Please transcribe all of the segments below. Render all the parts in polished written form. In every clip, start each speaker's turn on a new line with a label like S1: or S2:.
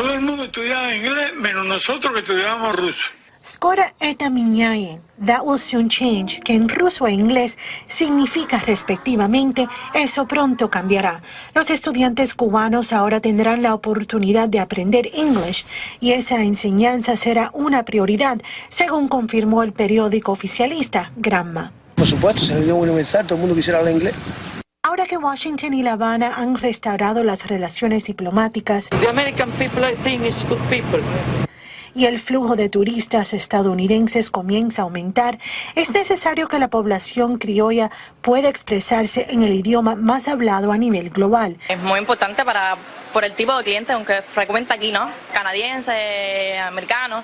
S1: Todo el mundo estudiaba inglés, menos nosotros que estudiábamos ruso.
S2: Skoro это меняет. That will soon change, que en ruso e inglés significa respectivamente, eso pronto cambiará. Los estudiantes cubanos ahora tendrán la oportunidad de aprender English y esa enseñanza será una prioridad, según confirmó el periódico oficialista Gramma.
S3: Por supuesto, se le dio universal, todo el mundo quisiera hablar inglés.
S2: Ahora que Washington y La Habana han restaurado las relaciones diplomáticas,
S4: The American people, I think, is good people.
S2: Y el flujo de turistas estadounidenses comienza a aumentar, es necesario que la población criolla pueda expresarse en el idioma más hablado a nivel global.
S5: Es muy importante por el tipo de clientes, aunque frecuenta aquí, ¿no? Canadienses, americanos.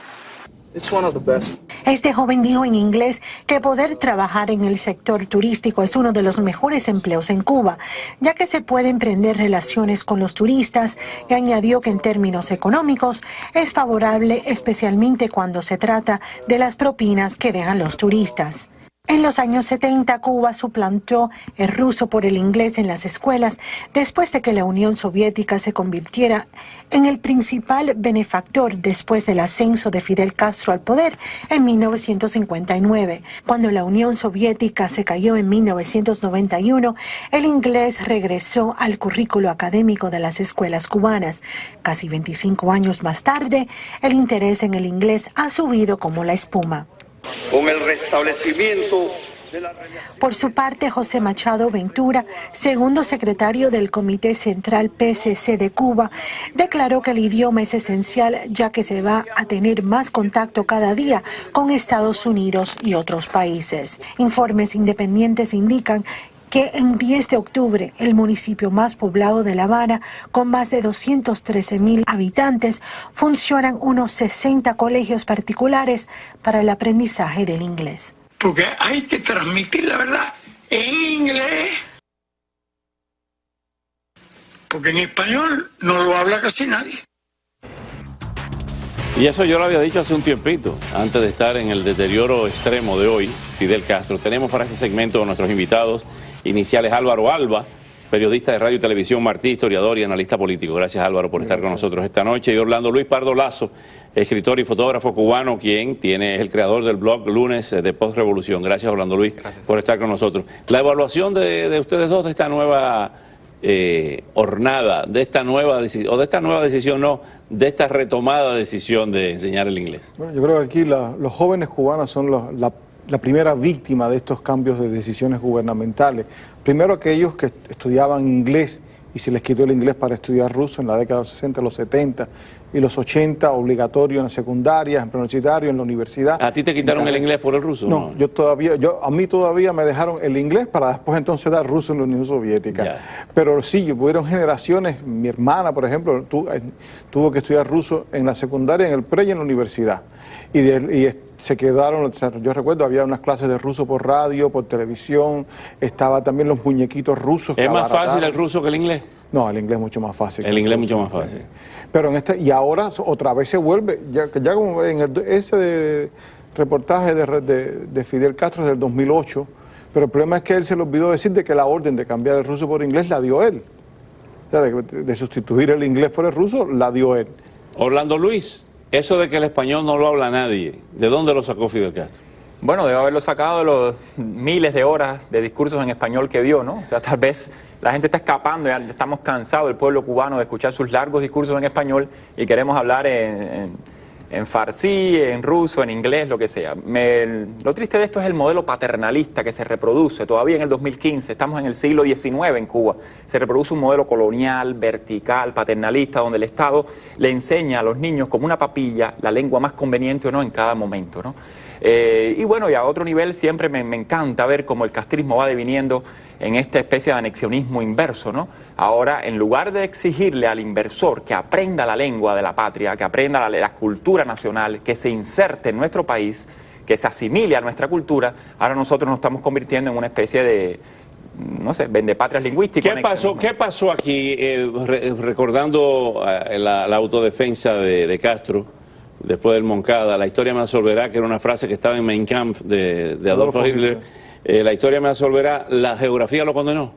S6: It's one of the best.
S2: Este joven dijo en inglés que poder trabajar en el sector turístico es uno de los mejores empleos en Cuba, ya que se pueden emprender relaciones con los turistas, y añadió que en términos económicos es favorable, especialmente cuando se trata de las propinas que dejan los turistas. En los años 70, Cuba suplantó el ruso por el inglés en las escuelas después de que la Unión Soviética se convirtiera en el principal benefactor después del ascenso de Fidel Castro al poder en 1959. Cuando la Unión Soviética se cayó en 1991, el inglés regresó al currículo académico de las escuelas cubanas. Casi 25 años más tarde, el interés en el inglés ha subido como la espuma.
S7: Con el restablecimiento de la...
S2: Por su parte, José Machado Ventura, segundo secretario del Comité Central PSC de Cuba, declaró que el idioma es esencial ya que se va a tener más contacto cada día con Estados Unidos y otros países. Informes independientes indican que en 10 de octubre, el municipio más poblado de La Habana, con más de 213,000 habitantes, funcionan unos 60 colegios particulares para el aprendizaje del inglés.
S1: Porque hay que transmitir la verdad en inglés, porque en español no lo habla casi nadie.
S8: Y eso yo lo había dicho hace un tiempito, antes de estar en el deterioro extremo de hoy, Fidel Castro. Tenemos para este segmento a nuestros invitados iniciales: Álvaro Alba, periodista de radio y televisión, Martí, historiador y analista político. Gracias, Álvaro, por estar con nosotros esta noche. Y Orlando Luis Pardo Lazo, escritor y fotógrafo cubano, quien es el creador del blog Lunes de Postrevolución. Gracias, Orlando Luis, por estar con nosotros. La evaluación de ustedes dos de esta nueva hornada, de esta nueva decisión, de esta retomada decisión de enseñar el inglés.
S9: Bueno, yo creo que aquí los jóvenes cubanos son la primera víctima de estos cambios de decisiones gubernamentales. Primero, aquellos que estudiaban inglés y se les quitó el inglés para estudiar ruso en la década de los 60, los 70 y los 80, obligatorio en la secundaria, en preuniversitario, en la universidad.
S8: ¿A ti te quitaron el inglés por el ruso?
S9: No, a mí todavía me dejaron el inglés para después entonces dar ruso en la Unión Soviética. Ya. Pero sí, hubieron generaciones, mi hermana, por ejemplo, tuvo que estudiar ruso en la secundaria, en el pre y en la universidad. Y se quedaron, yo recuerdo, había unas clases de ruso por radio, por televisión, estaba también los muñequitos rusos.
S8: ¿Es más fácil el ruso que el inglés?
S9: No, el inglés es mucho más fácil.
S8: El inglés es mucho más fácil.
S9: Pero y ahora otra vez se vuelve, ya como en ese reportaje de Fidel Castro es del 2008, pero el problema es que él se le olvidó decir de que la orden de cambiar el ruso por inglés la dio él. O sea, de sustituir el inglés por el ruso la dio él.
S8: Orlando Luis, eso de que el español no lo habla nadie, ¿de dónde lo sacó Fidel Castro?
S6: Bueno, debe haberlo sacado de los miles de horas de discursos en español que dio, ¿no? O sea, tal vez la gente está escapando, ya estamos cansados, el pueblo cubano, de escuchar sus largos discursos en español y queremos hablar en farsi, en ruso, en inglés, lo que sea. Lo triste de esto es el modelo paternalista que se reproduce todavía en el 2015, estamos en el siglo XIX en Cuba. Se reproduce un modelo colonial, vertical, paternalista, donde el Estado le enseña a los niños como una papilla la lengua más conveniente o no en cada momento, ¿no? Y bueno, y a otro nivel siempre me encanta ver cómo el castrismo va deviniendo en esta especie de anexionismo inverso, ¿no? Ahora, en lugar de exigirle al inversor que aprenda la lengua de la patria, que aprenda la cultura nacional, que se inserte en nuestro país, que se asimile a nuestra cultura, ahora nosotros nos estamos convirtiendo en una especie de, no sé, vendepatrias lingüísticas.
S8: ¿Qué pasó aquí, recordando la autodefensa de Castro, después del Moncada? La historia me absolverá, que era una frase que estaba en Mein Kampf de Adolfo Hitler. La historia me absolverá, ¿la geografía lo condenó?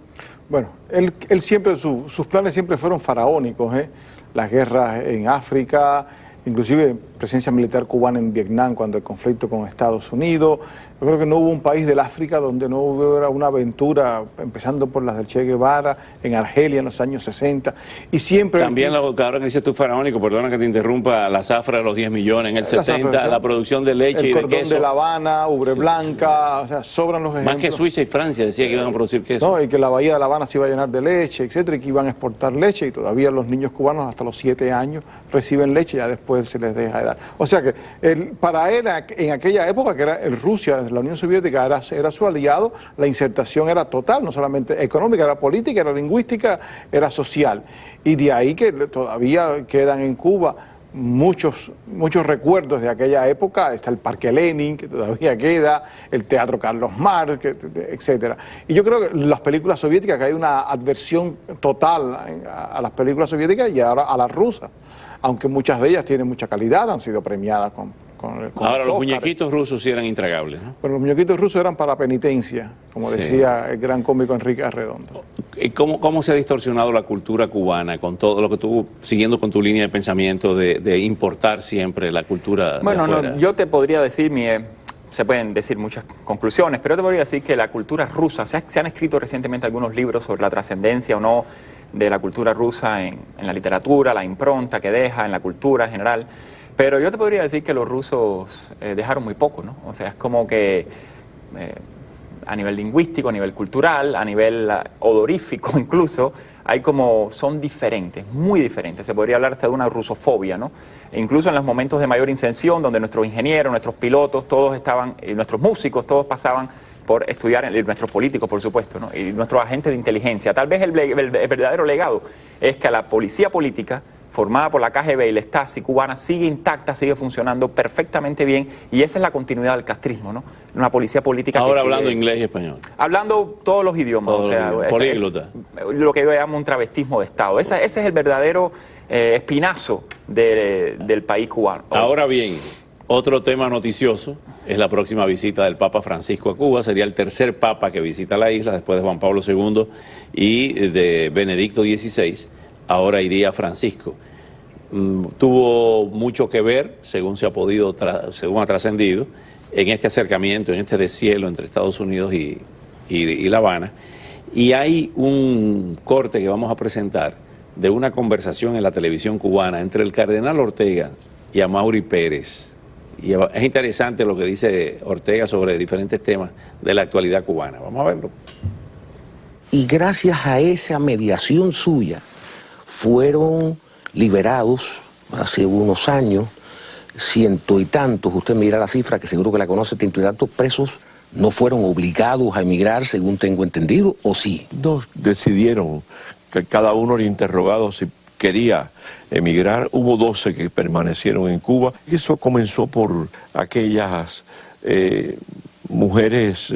S9: Bueno, él siempre, sus planes siempre fueron faraónicos, ¿eh? Las guerras en África, inclusive presencia militar cubana en Vietnam cuando el conflicto con Estados Unidos. Yo creo que no hubo un país del África donde no hubiera una aventura, empezando por las del Che Guevara, en Argelia en los años 60, y siempre...
S8: También, ahora que dices tú faraónico, perdona que te interrumpa, la zafra de los 10 millones en el 70, la producción de leche y de queso.
S9: El cordón de La Habana, ubre blanca, o sea, sobran los ejemplos.
S8: Más que Suiza y Francia decía que iban a producir queso.
S9: No, y que la bahía de La Habana se iba a llenar de leche, etcétera, y que iban a exportar leche, y todavía los niños cubanos hasta los 7 años reciben leche, ya después se les deja de dar. O sea que para él, en aquella época, que era Rusia, la Unión Soviética era su aliado, la insertación era total, no solamente económica, era política, era lingüística, era social. Y de ahí que todavía quedan en Cuba muchos recuerdos de aquella época. Está el Parque Lenin, que todavía queda, el Teatro Carlos Marx, etcétera. Y yo creo que las películas soviéticas, que hay una adversión total a las películas soviéticas y ahora a las rusas, aunque muchas de ellas tienen mucha calidad, han sido premiadas con
S8: ahora, los
S9: Oscar.
S8: muñequitos rusos sí eran intragables, ¿no?
S9: Pero los muñequitos rusos eran para penitencia, como decía el gran cómico Enrique Arredondo.
S8: ¿Y cómo se ha distorsionado la cultura cubana con todo lo que tú, siguiendo con tu línea de pensamiento de importar siempre la cultura de afuera?
S6: Yo te podría decir, se pueden decir muchas conclusiones, pero yo te podría decir que la cultura rusa, se han escrito recientemente algunos libros sobre la trascendencia o no de la cultura rusa en la literatura, la impronta que deja en la cultura en general. Pero yo te podría decir que los rusos dejaron muy poco, ¿no? O sea, es como que a nivel lingüístico, a nivel cultural, a nivel odorífico incluso, son diferentes, muy diferentes. Se podría hablar hasta de una rusofobia, ¿no? E incluso en los momentos de mayor incensión, donde nuestros ingenieros, nuestros pilotos, todos estaban, nuestros músicos, todos pasaban por estudiar, nuestros políticos, por supuesto, ¿no? Y nuestros agentes de inteligencia. Tal vez el verdadero legado es que a la policía política, formada por la KGB y la Stasi cubana, sigue intacta, sigue funcionando perfectamente bien, y esa es la continuidad del castrismo, ¿no? Una policía política
S8: ahora
S6: que
S8: hablando
S6: sigue,
S8: inglés y español.
S6: Hablando todos los idiomas,
S8: Políglota.
S6: Lo que yo llamo un travestismo de Estado. Ese es el verdadero espinazo del país cubano.
S8: Ahora bien, otro tema noticioso es la próxima visita del Papa Francisco a Cuba. Sería el tercer Papa que visita la isla, después de Juan Pablo II y de Benedicto XVI. Ahora iría Francisco. Tuvo mucho que ver, según según ha trascendido, en este acercamiento, en este deshielo entre Estados Unidos y La Habana. Y hay un corte que vamos a presentar de una conversación en la televisión cubana entre el cardenal Ortega y Amaury Pérez. Y es interesante lo que dice Ortega sobre diferentes temas de la actualidad cubana. Vamos a verlo.
S10: Y gracias a esa mediación suya, fueron liberados hace unos años 100 y tantos, usted mira la cifra que seguro que la conoce, 100 y tantos presos no fueron obligados a emigrar, según tengo entendido, ¿o sí?
S11: Dos decidieron que cada uno era interrogado si quería emigrar. Hubo 12 que permanecieron en Cuba, y eso comenzó por aquellas mujeres,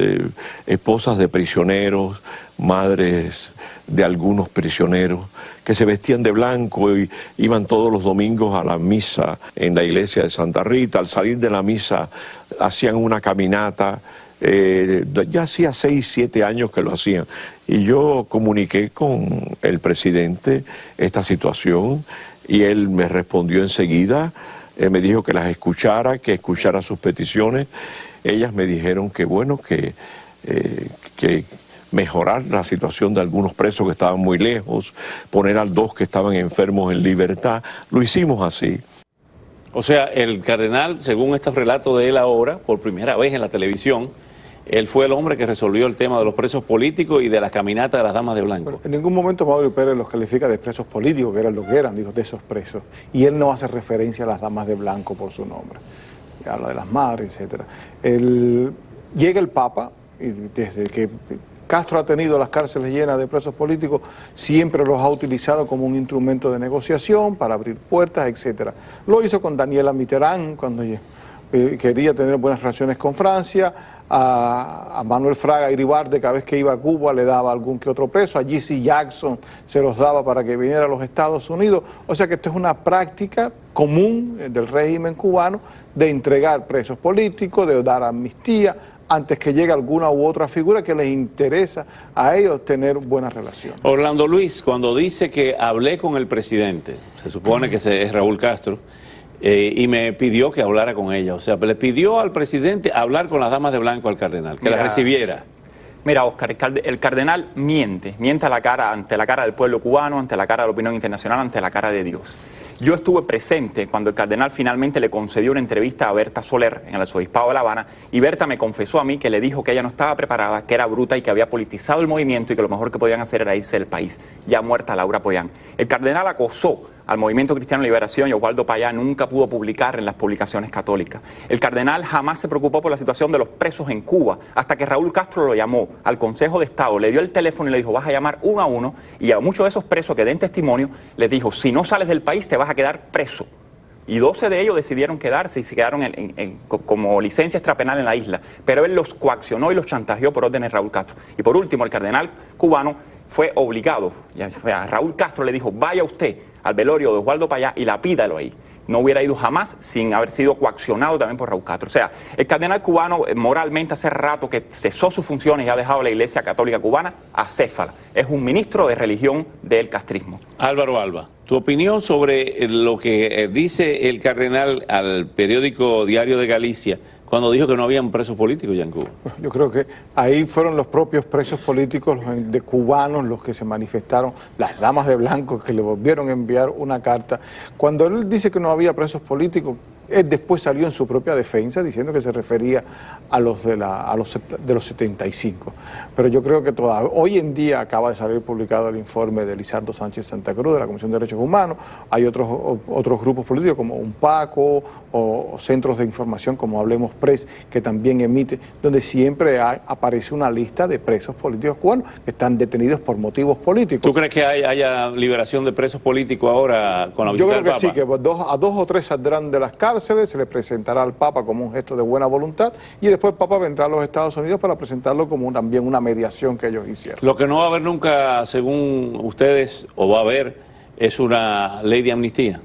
S11: esposas de prisioneros, madres de algunos prisioneros, que se vestían de blanco y iban todos los domingos a la misa en la iglesia de Santa Rita. Al salir de la misa hacían una caminata, ya hacía 6, 7 años que lo hacían. Y yo comuniqué con el presidente esta situación y él me respondió enseguida, me dijo que las escuchara, que escuchara sus peticiones. Ellas me dijeron que bueno, que mejorar la situación de algunos presos que estaban muy lejos, poner a 2 que estaban enfermos en libertad. Lo hicimos así.
S8: O sea, el cardenal, según estos relatos de él ahora, por primera vez en la televisión, él fue el hombre que resolvió el tema de los presos políticos y de la caminata de las damas de blanco.
S9: Pero en ningún momento Amaury Pérez los califica de presos políticos, que eran lo que eran, digo, de esos presos. Y él no hace referencia a las damas de blanco por su nombre. Habla de las madres, etc. Llega el Papa, y desde que Castro ha tenido las cárceles llenas de presos políticos, siempre los ha utilizado como un instrumento de negociación para abrir puertas, etc. Lo hizo con Daniela Mitterrand cuando quería tener buenas relaciones con Francia. A Manuel Fraga Iribarne, cada vez que iba a Cuba le daba algún que otro preso. A G.C. Jackson se los daba para que viniera a los Estados Unidos. O sea que esto es una práctica común del régimen cubano de entregar presos políticos, de dar amnistía antes que llegue alguna u otra figura que les interesa a ellos tener buenas relaciones.
S8: Orlando Luis, cuando dice que hablé con el presidente, se supone que es Raúl Castro, y me pidió que hablara con ella, o sea, le pidió al presidente hablar con las damas de blanco al cardenal, que la recibiera.
S6: Mira, Oscar, el cardenal miente ante la cara del pueblo cubano, ante la cara de la opinión internacional, ante la cara de Dios. Yo estuve presente cuando el cardenal finalmente le concedió una entrevista a Berta Soler en el arzobispado de La Habana, y Berta me confesó a mí que le dijo que ella no estaba preparada, que era bruta y que había politizado el movimiento y que lo mejor que podían hacer era irse del país. Ya muerta Laura Pollán. El cardenal acosó al Movimiento Cristiano de Liberación, y Oswaldo Payá nunca pudo publicar en las publicaciones católicas. El cardenal jamás se preocupó por la situación de los presos en Cuba, hasta que Raúl Castro lo llamó al Consejo de Estado, le dio el teléfono y le dijo: vas a llamar uno a uno, y a muchos de esos presos que den testimonio les dijo: si no sales del país te vas a quedar preso. Y 12 de ellos decidieron quedarse y se quedaron como licencia extrapenal en la isla, pero él los coaccionó y los chantajeó por órdenes de Raúl Castro. Y por último, el cardenal cubano fue obligado, a Raúl Castro le dijo: vaya usted al velorio de Oswaldo Payá y la pídalo ahí. No hubiera ido jamás sin haber sido coaccionado también por Raúl Castro. O sea, el cardenal cubano moralmente hace rato que cesó sus funciones y ha dejado la Iglesia Católica Cubana acéfala. Es un ministro de religión del castrismo.
S8: Álvaro Alba, tu opinión sobre lo que dice el cardenal al periódico Diario de Galicia cuando dijo que no habían presos políticos ya en Cuba.
S9: Yo creo que ahí fueron los propios presos políticos de cubanos los que se manifestaron, las damas de blanco que le volvieron a enviar una carta. Cuando él dice que no había presos políticos, él después salió en su propia defensa diciendo que se refería a los de los 75. Pero yo creo que hoy en día acaba de salir publicado el informe de Lizardo Sánchez Santa Cruz de la Comisión de Derechos Humanos. Hay otros grupos políticos como UNPACO o centros de información como Hablemos Press, que también emite, donde siempre aparece una lista de presos políticos cubanos que están detenidos por motivos políticos.
S8: ¿Tú crees que haya liberación de presos políticos ahora con la visita del Papa?
S9: Yo creo que sí, que a 2 o 3 saldrán de las cárceles, se le presentará al Papa como un gesto de buena voluntad, y después el Papa vendrá a los Estados Unidos para presentarlo como también una mediación que ellos hicieron.
S8: Lo que no va a haber nunca, según ustedes, o va a haber, es una ley de amnistía.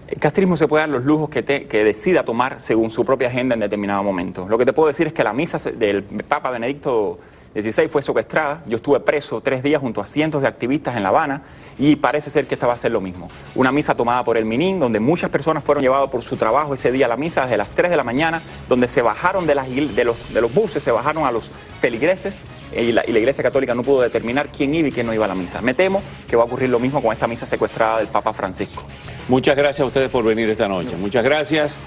S6: El castrismo se puede dar los lujos que decida tomar según su propia agenda en determinado momento. Lo que te puedo decir es que la misa del Papa Benedicto XVI fue secuestrada. Yo estuve preso 3 días junto a cientos de activistas en La Habana, y parece ser que esta va a ser lo mismo. Una misa tomada por el MININ, donde muchas personas fueron llevadas por su trabajo ese día a la misa desde las 3 de la mañana, donde se bajaron de los buses, se bajaron a los feligreses, y la Iglesia Católica no pudo determinar quién iba y quién no iba a la misa. Me temo que va a ocurrir lo mismo con esta misa secuestrada del Papa Francisco.
S8: Muchas gracias a ustedes por venir esta noche. Muchas gracias.